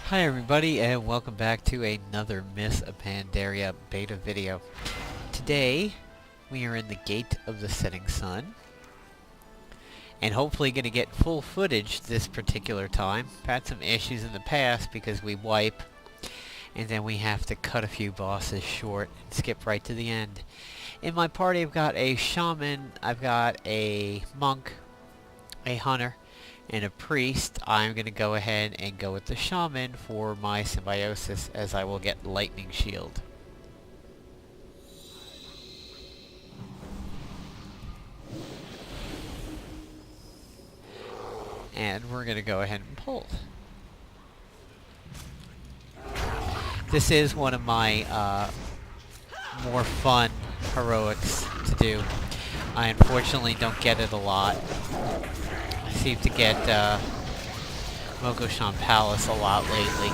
Hi everybody and welcome back to another Myth of Pandaria beta video. Today we are in the Gate of the Setting Sun and hopefully going to get full footage this particular time. We've had some issues in the past because we wipe and then we have to cut a few bosses short and skip right to the end. In my party I've got a shaman, I've got a monk, a hunter, and a priest. I'm going to go ahead and go with the shaman for my symbiosis, as I will get lightning shield. And we're going to go ahead and pull. This is one of my more fun heroics to do. I unfortunately don't get it a lot. I seem to get Mogoshan Palace a lot lately.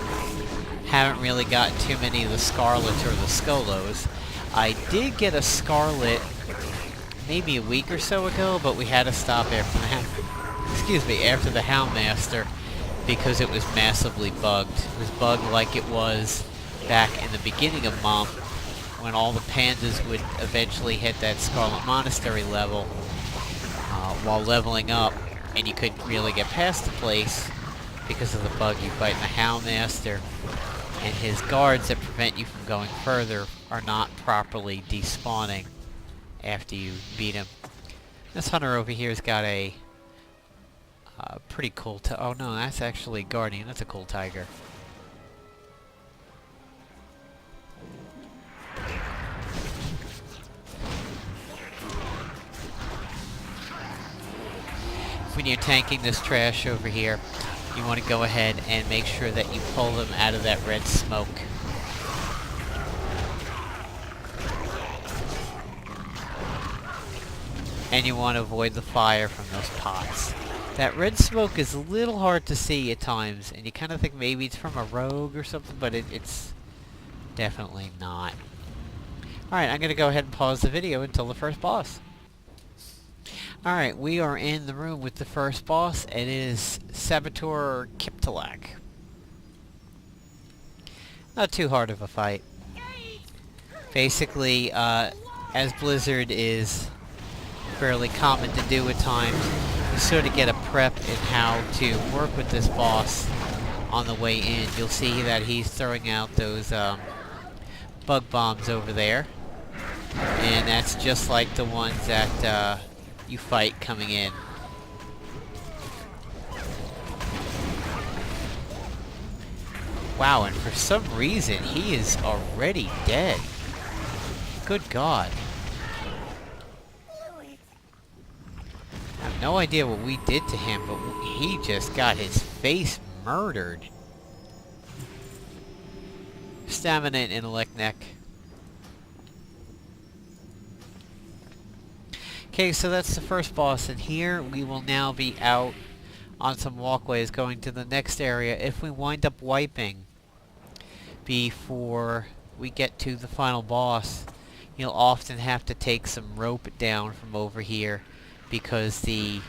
Haven't really gotten too many of the Scarlets or the Skolos. I did get a Scarlet maybe a week or so ago, but we had to stop after after the Houndmaster because it was massively bugged. It was bugged like it was back in the beginning of Mom, when all the pandas would eventually hit that Scarlet Monastery level while leveling up. And you couldn't really get past the place because of the bug you fight in the Houndmaster. And his guards that prevent you from going further are not properly despawning after you beat him. This hunter over here has got a pretty cool... oh no, that's actually Guardian. That's a cool tiger. When you're tanking this trash over here, you want to go ahead and make sure that you pull them out of that red smoke. And you want to avoid the fire from those pots. That red smoke is a little hard to see at times, and you kind of think maybe it's from a rogue or something, but it's definitely not. Alright, I'm going to go ahead and pause the video until the first boss. Alright, we are in the room with the first boss. It is Saboteur Kiptalak. Not too hard of a fight. Basically, as Blizzard is fairly common to do at times, you sort of get a prep in how to work with this boss on the way in. You'll see that he's throwing out those bug bombs over there. And that's just like the ones that you fight coming in. Wow, and for some reason he is already dead. Good God. I have no idea what we did to him, but he just got his face murdered. Stamina and intellect neck. Okay, so that's the first boss, and here we will now be out on some walkways going to the next area. If we wind up wiping before we get to the final boss, you'll often have to take some rope down from over here because the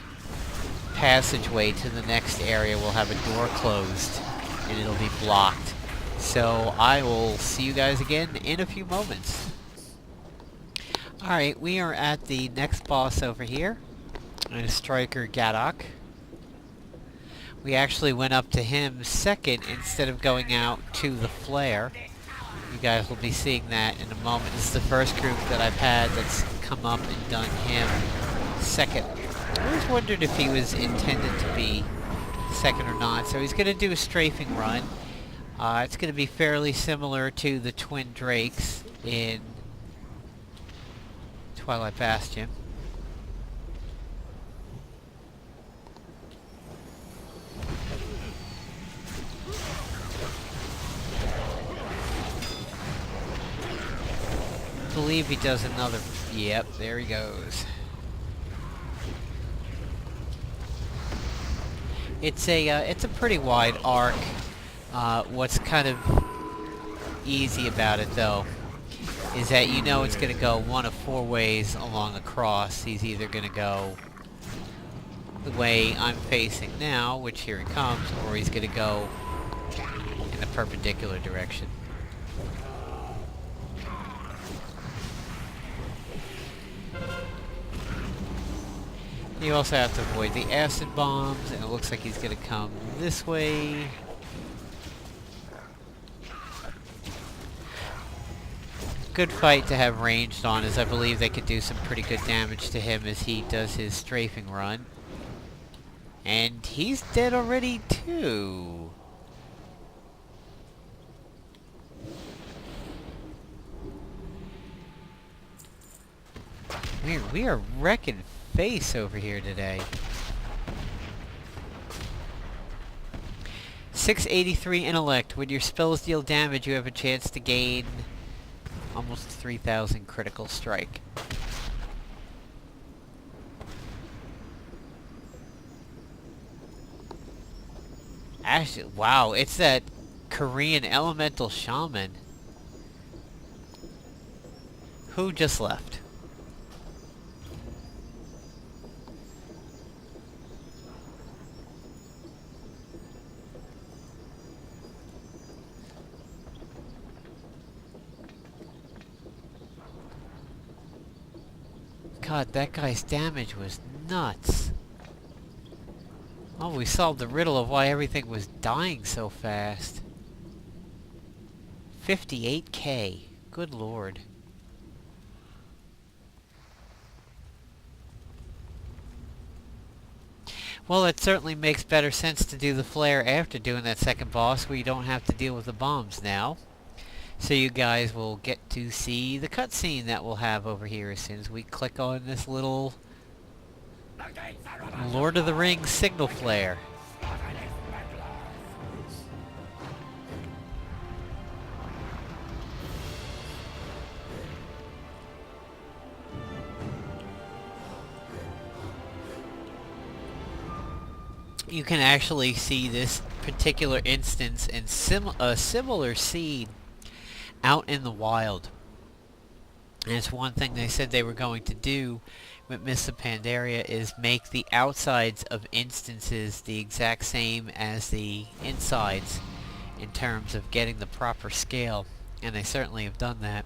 passageway to the next area will have a door closed and it'll be blocked. So I will see you guys again in a few moments. Alright, we are at the next boss over here, and Striker Gadok. We actually went up to him second instead of going out to the flare. You guys will be seeing that in a moment. This is the first group that I've had that's come up and done him second. I always wondered if he was intended to be second or not. So he's going to do a strafing run. It's going to be fairly similar to the Twin Drakes in Twilight Bastion. I believe he does another... Yep, there he goes. It's a pretty wide arc. What's kind of easy about it, though, is that you know it's going to go one of four ways along the cross. He's either going to go the way I'm facing now, which here he comes, or he's going to go in the perpendicular direction. You also have to avoid the acid bombs, and it looks like he's going to come this way. Good fight to have ranged on, as I believe they could do some pretty good damage to him as he does his strafing run. And he's dead already too. We are wrecking face over here today. 683 intellect. When your spells deal damage, you have a chance to gain almost 3,000 critical strike. Actually, wow, it's that Korean elemental shaman. Who just left? God, that guy's damage was nuts. Oh, we solved the riddle of why everything was dying so fast. 58k. Good lord. Well, it certainly makes better sense to do the flare after doing that second boss where you don't have to deal with the bombs now. So you guys will get to see the cutscene that we'll have over here as soon as we click on this little Lord of the Rings signal flare. You can actually see this particular instance and a similar scene out in the wild. And it's one thing they said they were going to do with Mists of Pandaria is make the outsides of instances the exact same as the insides in terms of getting the proper scale. And they certainly have done that.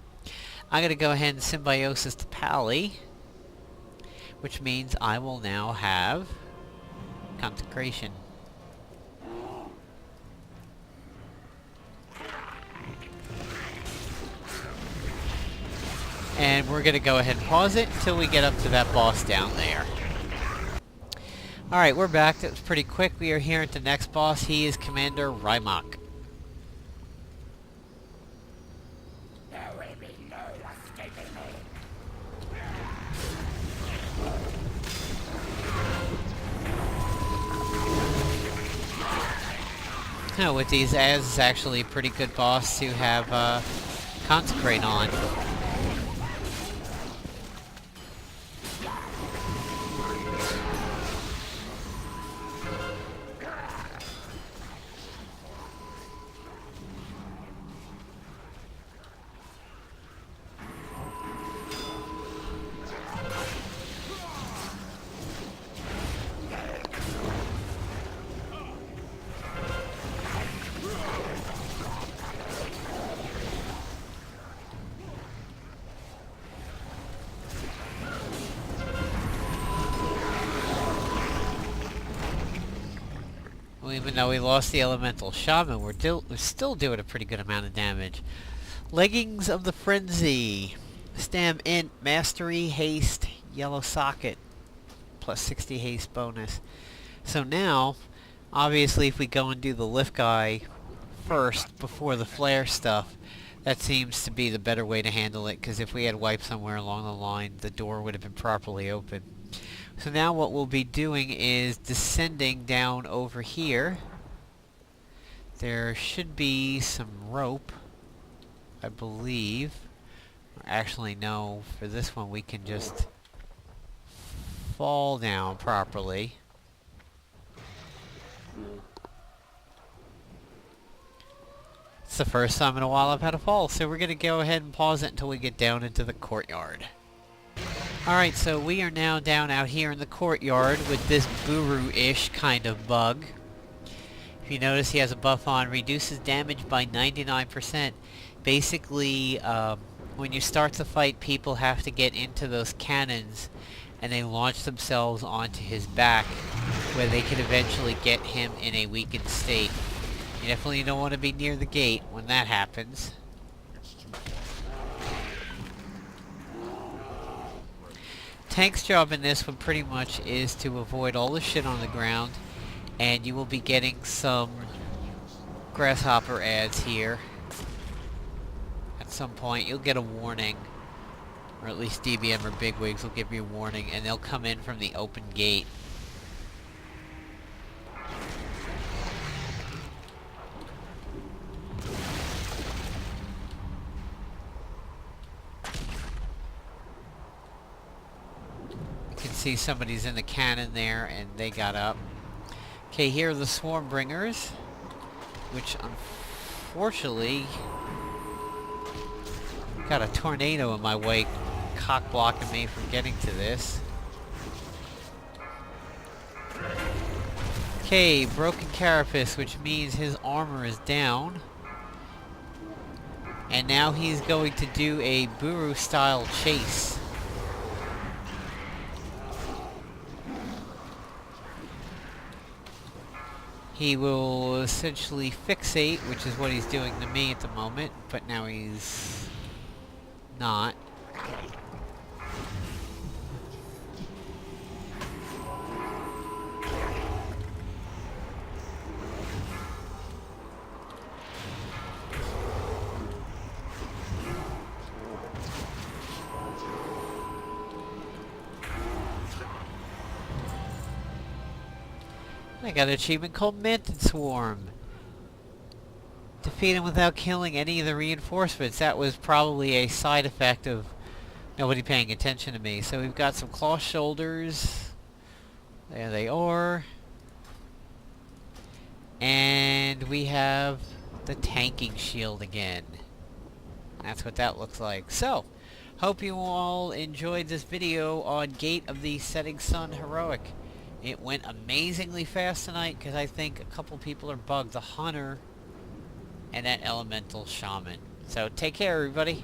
I'm going to go ahead and symbiosis to Pally, which means I will now have consecration. And we're going to go ahead and pause it until we get up to that boss down there. Alright, we're back. That was pretty quick. We are here at the next boss. He is Commander Rymak. There will be no escaping me. With these as is actually a pretty good boss to have consecrate on. Even though we lost the elemental shaman, we're still doing a pretty good amount of damage. Leggings of the Frenzy. Stam Int, Mastery, Haste, Yellow Socket. Plus 60 haste bonus. So now, obviously if we go and do the lift guy first before the flare stuff, that seems to be the better way to handle it, because if we had wiped somewhere along the line, the door would have been properly open. So now what we'll be doing is descending down over here. There should be some rope, I believe. Or actually, no, for this one we can just fall down properly. It's the first time in a while I've had a fall, so we're going to go ahead and pause it until we get down into the courtyard. Alright, so we are now down out here in the courtyard with this Buru-ish kind of bug, If you notice, he has a buff on, reduces damage by 99%. Basically, when you start the fight, people have to get into those cannons and they launch themselves onto his back, where they can eventually get him in a weakened state. You definitely don't want to be near the gate when that happens. Tank's job in this one pretty much is to avoid all the shit on the ground, and you will be getting some grasshopper ads here. At some point you'll get a warning, or at least DBM or bigwigs will give you a warning, and they'll come in from the open gate. See, somebody's in the cannon there and they got up. Okay, here are the swarm bringers, which unfortunately got a tornado in my way, cock blocking me from getting to this. Okay, broken carapace, which means his armor is down, and now he's going to do a Buru style chase. He will essentially fixate, which is what he's doing to me at the moment, but now he's not. I got an achievement called Manted Swarm. Defeat him without killing any of the reinforcements. That was probably a side effect of nobody paying attention to me. So we've got some cloth shoulders. There they are. And we have the tanking shield again. That's what that looks like. So, hope you all enjoyed this video on Gate of the Setting Sun Heroic. It went amazingly fast tonight because I think a couple people are bugged. The Hunter and that Elemental Shaman. So take care, everybody.